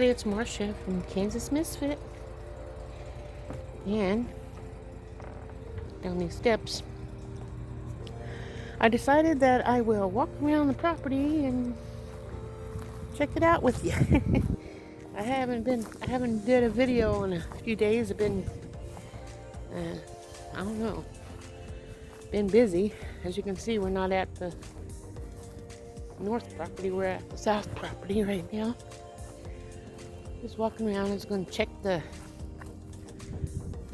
it's Marcia from Kansas Misfit. And down these steps, I decided that I will walk around the property and check it out with you. I haven't did a video in a few days. I've been, I don't know, been busy. As you can see, we're not at the north property, we're at the south property right now. Just walking around. I was going to check the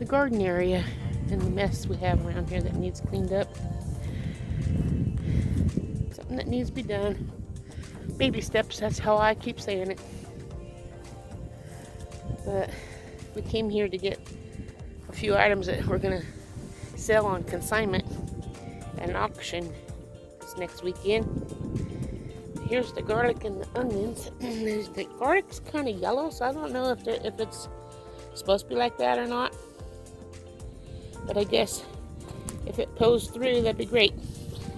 garden area and the mess we have around here that needs cleaned up. Something that needs to be done. Baby steps, that's how I keep saying it. But we came here to get a few items that we're going to sell on consignment at an auction this next weekend. Here's the garlic and the onions. The garlic's kind of yellow, so I don't know if it's supposed to be like that or not. But I guess if it pulls through, that'd be great.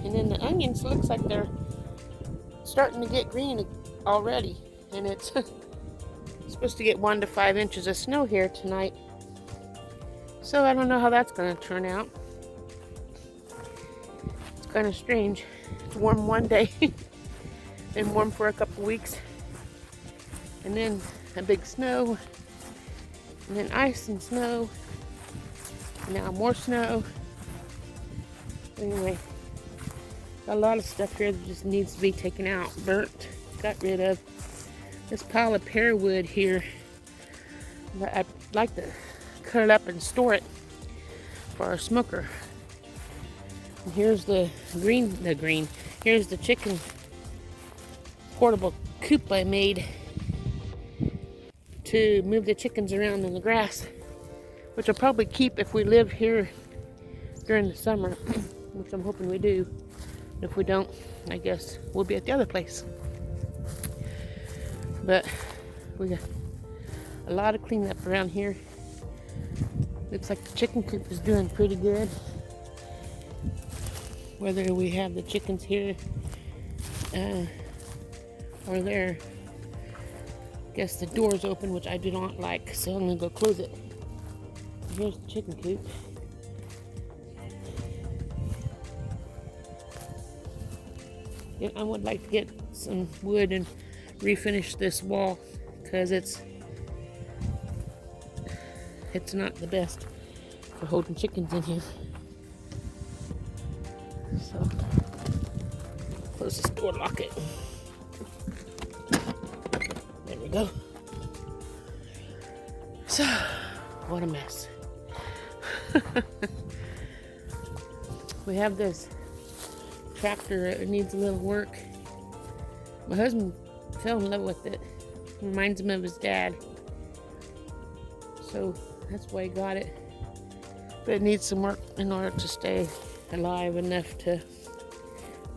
And then the onions looks like they're starting to get green already. And it's supposed to get 1 to 5 inches of snow here tonight. So I don't know how that's going to turn out. It's kind of strange. It's warm one day. Been warm for a couple weeks, and then a big snow, and then ice and snow, and now more snow. Anyway, got a lot of stuff here that just needs to be taken out, burnt, got rid of. This pile of pear wood here, I'd like to cut it up and store it for our smoker. And here's the green, here's the chicken portable coop I made to move the chickens around in the grass, which I'll probably keep if we live here during the summer, which I'm hoping we do. If we don't, I guess we'll be at the other place. But we got a lot of cleanup around here. Looks like the chicken coop is doing pretty good. Whether we have the chickens here or there. Guess the door's open, which I do not like, so I'm gonna go close it. Here's the chicken coop. Yeah, I would like to get some wood and refinish this wall because it's not the best for holding chickens in here. So close this door, lock it. There we go. So, what a mess. We have this tractor. It needs a little work. My husband fell in love with it. Reminds him of his dad. So, that's why he got it. But it needs some work in order to stay alive enough to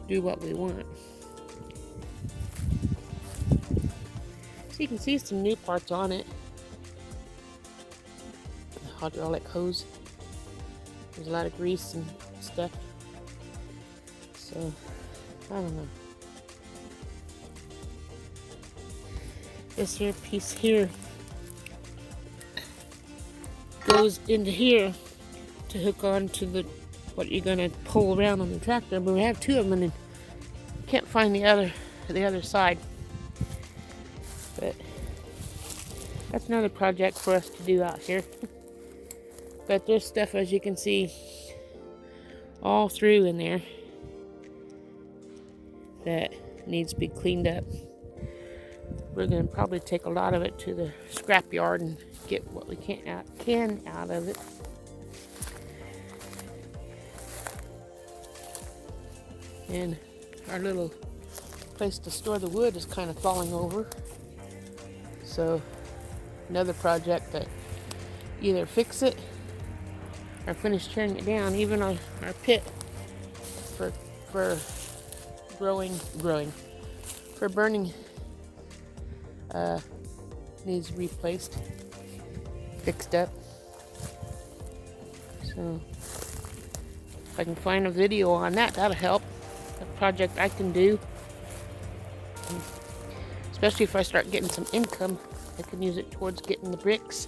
do what we want. You can see some new parts on it. The hydraulic hose. There's a lot of grease and stuff. So, I don't know. This here piece here goes into here to hook on to what you're gonna pull around on the tractor. But we have two of them and can't find the other side. But that's another project for us to do out here. But there's stuff, as you can see, all through in there that needs to be cleaned up. We're going to probably take a lot of it to the scrap yard and get what we can out of it. And our little place to store the wood is kind of falling over. So another project that either fix it or finish tearing it down. Even our pit for burning needs replaced, fixed up. So if I can find a video on that, that'll help. A project I can do, especially if I start getting some income I can use it towards getting the bricks,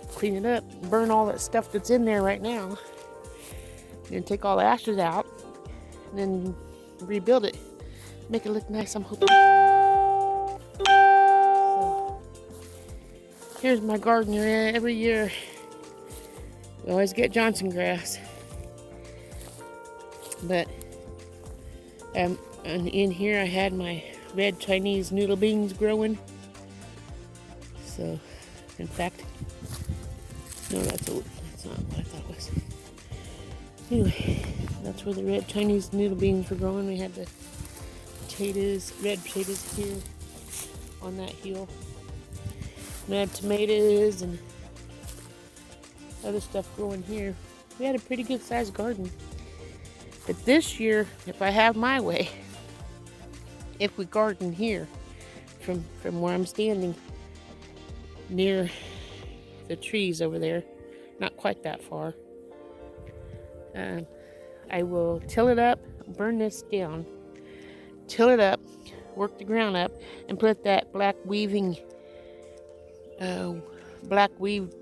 clean it up, burn all that stuff that's in there right now, and take all the ashes out, and then rebuild it, make it look nice, I'm hoping. So, here's my garden area. Every year we always get Johnson grass, but and in here I had my red Chinese noodle beans growing. So, in fact, no, that's not what I thought it was. Anyway, that's where the red Chinese noodle beans were growing. We had the potatoes, red potatoes here on that hill. We had tomatoes and other stuff growing here. We had a pretty good sized garden. But this year, if I have my way, if we garden here from where I'm standing near the trees over there, not quite that far, I will till it up, burn this down, till it up, work the ground up, and put that black weave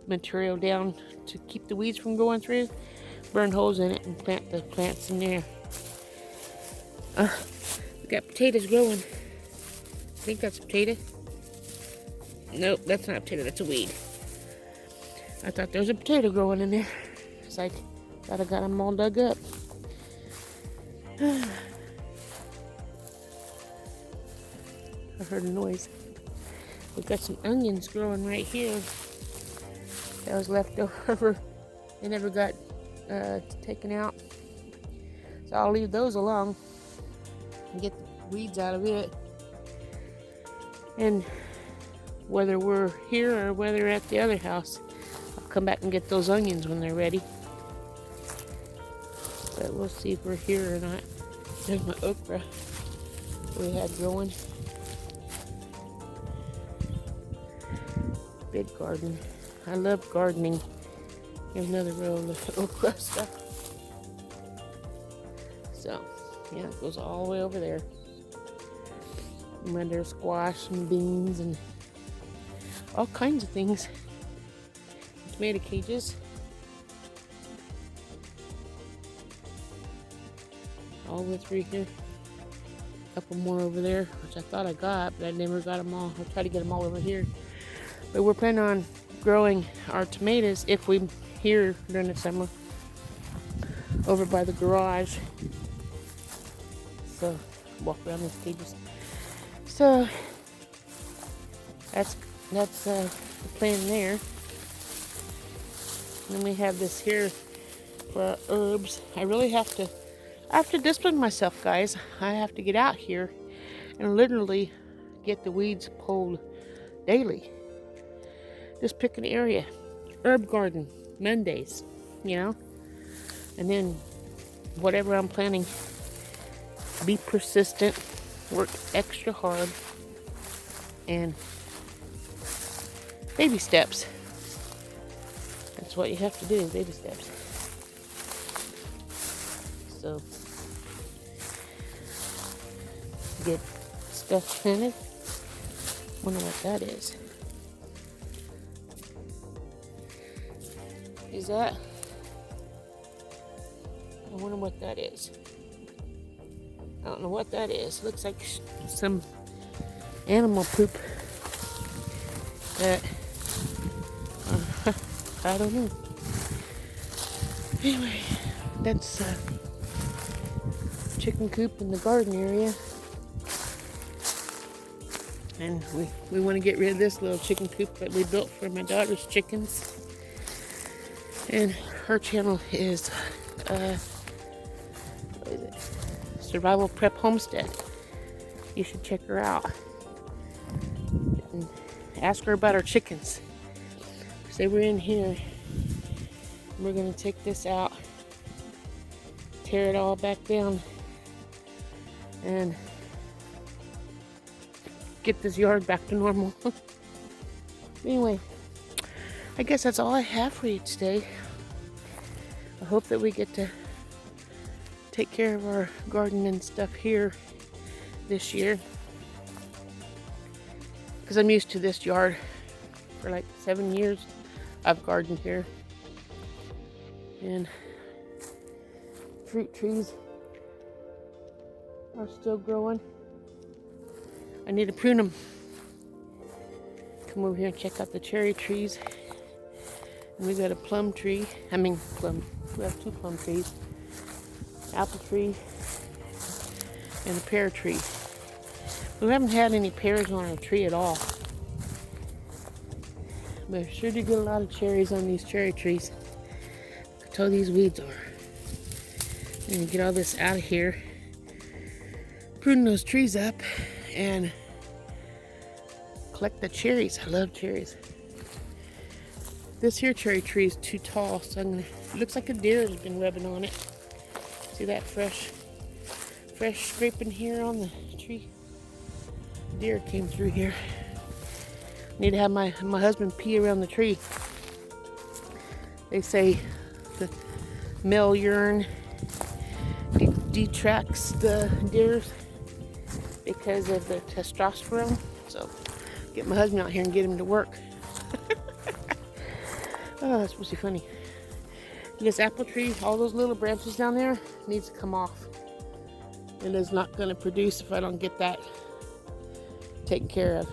material down to keep the weeds from going through. Burn holes in it and plant the plants in there. We got potatoes growing. I think that's a potato. Nope, that's not a potato, that's a weed. I thought there was a potato growing in there. It's like, thought I got them all dug up. I heard a noise. We've got some onions growing right here. That was left over. They never got taken out. So I'll leave those alone and get the weeds out of it. And whether we're here or whether at the other house, I'll come back and get those onions when they're ready. But we'll see if we're here or not. There's my okra we had growing. Big garden. I love gardening. Here's another row of okra stuff. So, yeah, it goes all the way over there. And then there's squash and beans and all kinds of things. Tomato cages. All the way through here. A couple more over there, which I thought I got, but I never got them all. I'll try to get them all over here. But we're planning on growing our tomatoes if we here during the summer over by the garage. So walk around these cages. So that's the plan there. And then we have this here for our herbs. I have to discipline myself, guys. I have to get out here and literally get the weeds pulled daily. Just pick an area. Herb garden, Mondays, you know? And then whatever I'm planning, be persistent, work extra hard, and baby steps. That's what you have to do, baby steps. So, get stuff planted. Wonder what that is. Is that? I wonder what that is. I don't know what that is. Looks like some animal poop. That I don't know. Anyway, that's chicken coop in the garden area. And we want to get rid of this little chicken coop that we built for my daughter's chickens. And her channel is what is it? Survival Prep Homestead. You should check her out and ask her about our chickens. Say we're in here. We're gonna take this out, tear it all back down, and get this yard back to normal. Anyway, I guess that's all I have for you today. I hope that we get to take care of our garden and stuff here this year. Because because I'm used to this yard. For like 7 years I've gardened here, and fruit trees are still growing. I need to prune them. Come over here and check out the cherry trees. And we got a plum tree. We have 2 plum trees, apple tree, and a pear tree. We haven't had any pears on our tree at all. But I sure do get a lot of cherries on these cherry trees. Look how these weeds are. I'm gonna get all this out of here, prune those trees up, and collect the cherries. I love cherries. This here cherry tree is too tall, so it looks like a deer has been rubbing on it. See that fresh scraping here on the tree? Deer came through here. Need to have my husband pee around the tree. They say the male urine detracts the deers because of the testosterone. So get my husband out here and get him to work. Oh, that's supposed to be funny. This apple tree, all those little branches down there, needs to come off. It is not going to produce if I don't get that taken care of.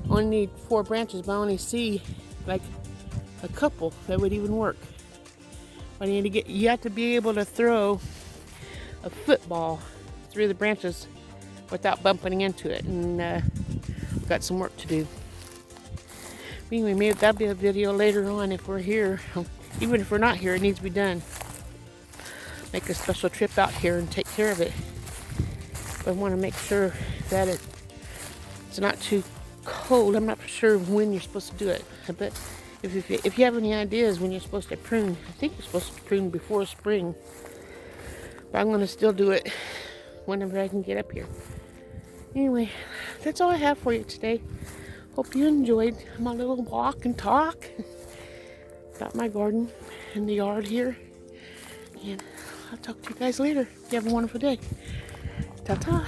I only need 4 branches, but I only see like a couple that would even work. You have to be able to throw a football through the branches without bumping into it, and we've got some work to do. Anyway, maybe that'll be a video later on if we're here. Even if we're not here, it needs to be done. Make a special trip out here and take care of it. But I want to make sure that it's not too cold. I'm not sure when you're supposed to do it. But if you have any ideas when you're supposed to prune, I think you're supposed to prune before spring. But I'm going to still do it whenever I can get up here. Anyway, that's all I have for you today. Hope you enjoyed my little walk and talk about my garden and the yard here. And I'll talk to you guys later. You have a wonderful day. Ta-ta.